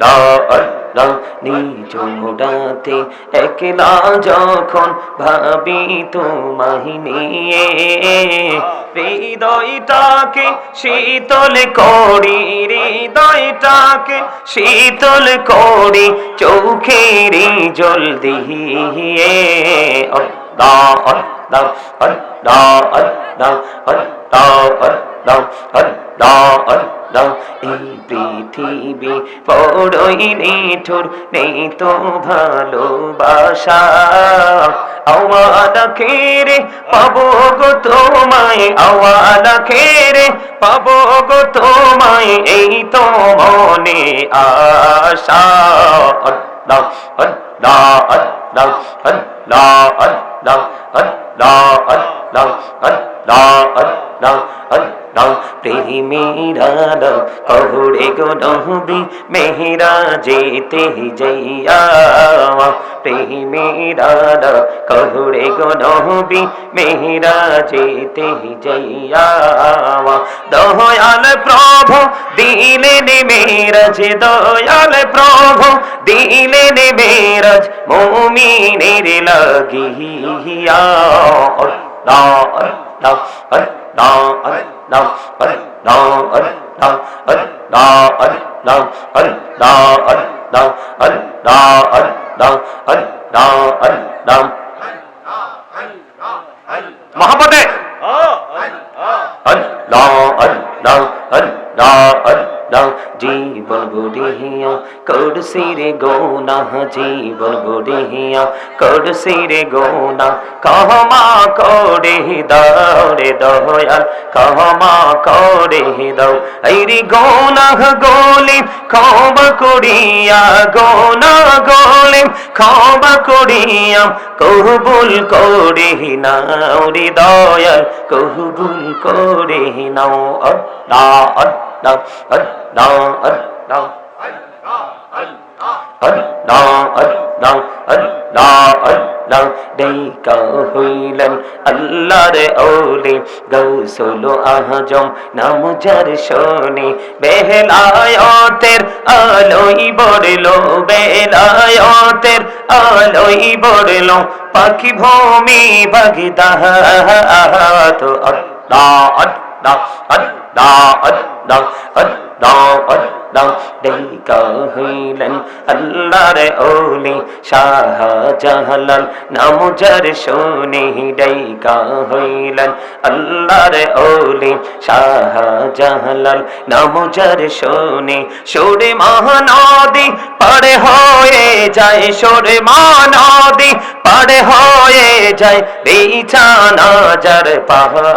আল্লাহ নিজ রাতে একলা যখন ভাবি তোমায় নিয়ে হৃদয়টাকে শীতল করি হৃদয়টাকে শীতল করি চোখের জল দিয়ে আল্লাহ আল্লাহ আল্লাহ আল্লাহ আল্লাহ আল্লাহ আল্লাহ আল্লাহ এই পৃথিবী বড়ই নিঠুর নেই তো ভালোবাসা আওয়ালা খেরে পাবো গো তোমায় আওয়ালা খেরে পাবো গো তোমায় এই তো মনে আশা আল্লাহ আল্লাহ আল্লাহ আল্লাহ আল্লাহ আল্লাহ আল্লাহ আল্লাহ আল্লাহ আল্লাহ প্রেমের আলো কহুড়ে গো নবী মেহরা যেতে যাইয়া প্রেমের আলো কহুড়ে গো নবী মেহরা যেতে যাইয়া দয়াল প্রভু দিলেন মেরাজ দয়াল প্রভু দিলেন মেরাজ মুমিনের লাগিয়া আল্লাহ আল্লাহ আল্লাহ আল্লাহ আল্লাহ আল্লাহ আল্লাহ আল্লাহ আল্লাহ আল্লাহ আল্লাহ আল্লাহ আল্লাহ আল্লাহ মহব্বতে আল্লাহ আল্লাহ আল্লাহ আল্লাহ জীবন বুড়িয়া করছি রে গোনা জীবন বুড়িয়া করছি রে গোনা ক্ষমা করে দাও রে দয়াল ক্ষমা করে দাও এই রে গোনা গোলে ক্ষমা করিয়া গোনা গোলে ক্ষমা করিয়া কবুল করে নাও রে দয়াল কবুল করে নাও আল্লাহ আল্লাহ আল্লাহ আল্লাহ আল্লাহ আল্লাহ আল্লাহ আল্লাহ দেখা হইলেন আল্লাহর ওলি গৌসুল আজম নাম যার শোনে বেলায়েতের আলোই বড়লো বেলায়েতের আলোই বড়লো পাখি ভূমি বাগদাদ আল্লাহ আল্লাহ আল্লাহ আল্লাহ আল্লাহ আল্লাহ দেখা হইলেন আল্লাহর ওলি শাহজালাল নাম যার শোনে দেখা হইলেন আল্লাহর ওলি শাহজালাল নাম যার শোনে সুরে মহানদী পার হয়ে যায় সুরে মহানদী পার হয়ে যায় বিছানা যার পাহাড়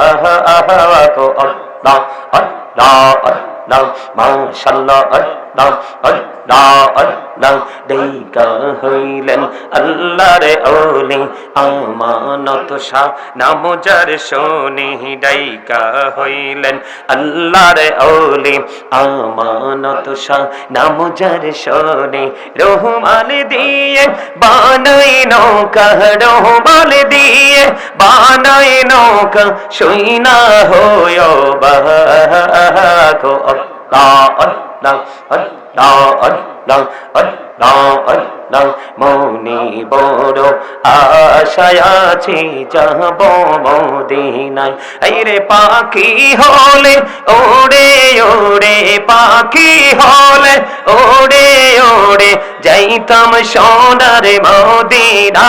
আল্লাহ আল্লাহ আল্লাহ মাশাআল্লাহ আল্লাহ আল্লাহ আল্লাহ দেখা হইলেন আল্লাহর ওলি আমানত শাহ নাম যার শোনে দেখা হইলেন আল্লাহর ওলি আমানত শাহ নাম যার শোনে রহমান দিয়ে বানাই নৌকা রহমান দিয়ে বানাই নৌকা সইনা হয় বাহকো আল্লাহ আল্লাহ আল্লাহ আল্লাহ আল্লাহ আল্লাহ মনে বড় আশায় আছি যাব মদিনায় আইরে পাখি হলে ওড়ে ওড়ে পাখি হলে ওড়ে ওড়ে যাইতাম সোনার মদিনা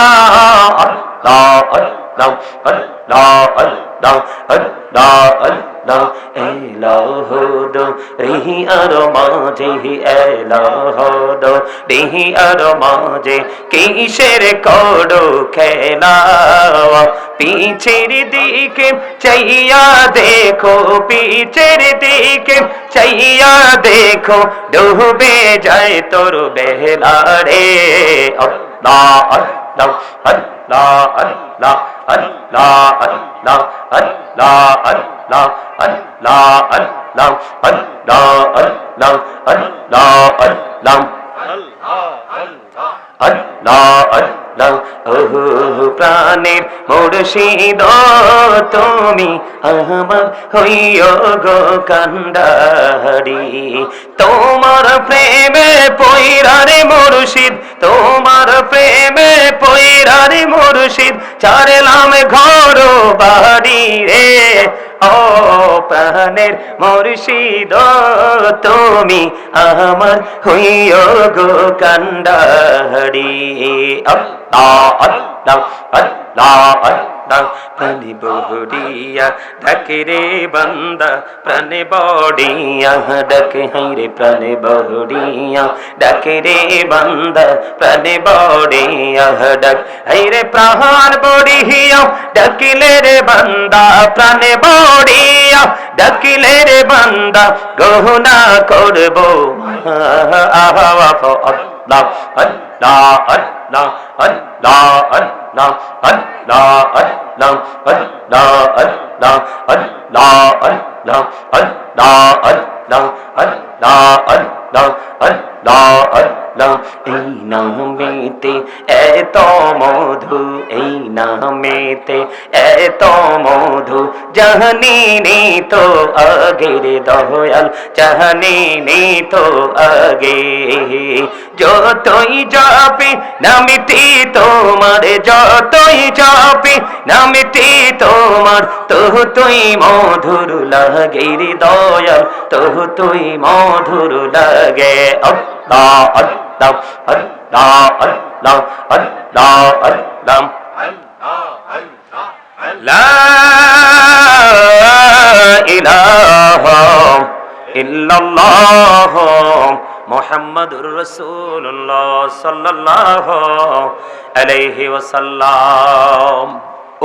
আল্লাহ আল্লাহ আল্লাহ আল্লাহ আল্লাহ আল্লাহ এলাহদ রিহি আর মাঝে এলাহদ রিহি আর মাঝে কিসের করো খেলা পিছের দিকে চাইয়া দেখো পিছের দিকে চাইয়া দেখো ডুবে যায় তোর বেলা রে আল্লাহ আল্লাহ আল্লাহ আল্লাহ আল্লাহ আল্লাহ আল্লাহ আল্লাহ আল্লাহ আল্লাহ আল্লাহ আল্লাহ আল্লাহ আল্লাহ আল্লাহ আল্লাহ ওহো প্রাণের মুর্শিদ তুমি আমার হইও গো কান্ডারি তোমার প্রেমে পয়রারে মুর্শিদ তোমার প্রেমে পয়রারে মুর্শিদ ছাড়লাম ঘর বাড়ি রে ও প্রাণের মুর্শিদ তুমি আমার হইও গো কান্ডারি আল্লাহ আল্লাহ আল্লাহ আল্লাহ প্রাণে বড়িয়া ডাকে রে বান্দা প্রাণে বড়িয়া ডাকে হাই রে প্রাণে বড়িয়া ডাকে রে বান্দা প্রাণে বড়িয়া ডাক হাই রে প্রাণ বড়িয়া ডাকিলে রে বান্দা প্রাণে বড়িয়া ডাকিলে রে বান্দা গহনা করব আল্লাহ আল্লাহ আল্লাহ আল্লাহ আল্লাহ আল্লাহ আল্লাহ আল্লাহ আল্লাহ আল্লাহ আল্লাহ আল্লাহ আল্লাহ আল্লাহ আল্লাহ আল্লাহ এই নামেতে এত মধু এই নামেতে এত মধু জানি নি তো আগের দয়াল জানি নি তো আগে যতই যাবি নামিতি তোমার যতই যাবি নামিতি তোমার তো তুই মধুর লাগে রে দয়াল তো তুই মধুর লাগে আল্লাহ আল্লাহ আল্লাহ আল্লাহ আল্লাহ আল্লাহ লা ইলাহা ইল্লাল্লাহ মুহাম্মাদুর রাসূলুল্লাহ সাল্লাল্লাহু আলাইহি ওয়াসাল্লাম।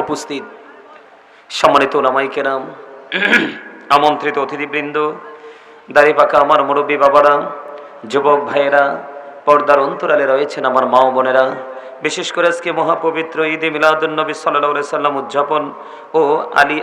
উপস্থিত সম্মানিত উলামায়ে কেরাম, আমন্ত্রিত অতিথিবৃন্দ, দাড়ি পাকা আমার মুরব্বী বাবারা, যুবক ভাইয়েরা, পর্দার অন্তরালে রয়েছেন আমার মা ও বোনেরা, বিশেষ করে আজকে মহাপবিত্র ঈদে মিলাদুন নবী সাল্লাল্লাহু আলাইহি সাল্লাম উদযাপন ও আলী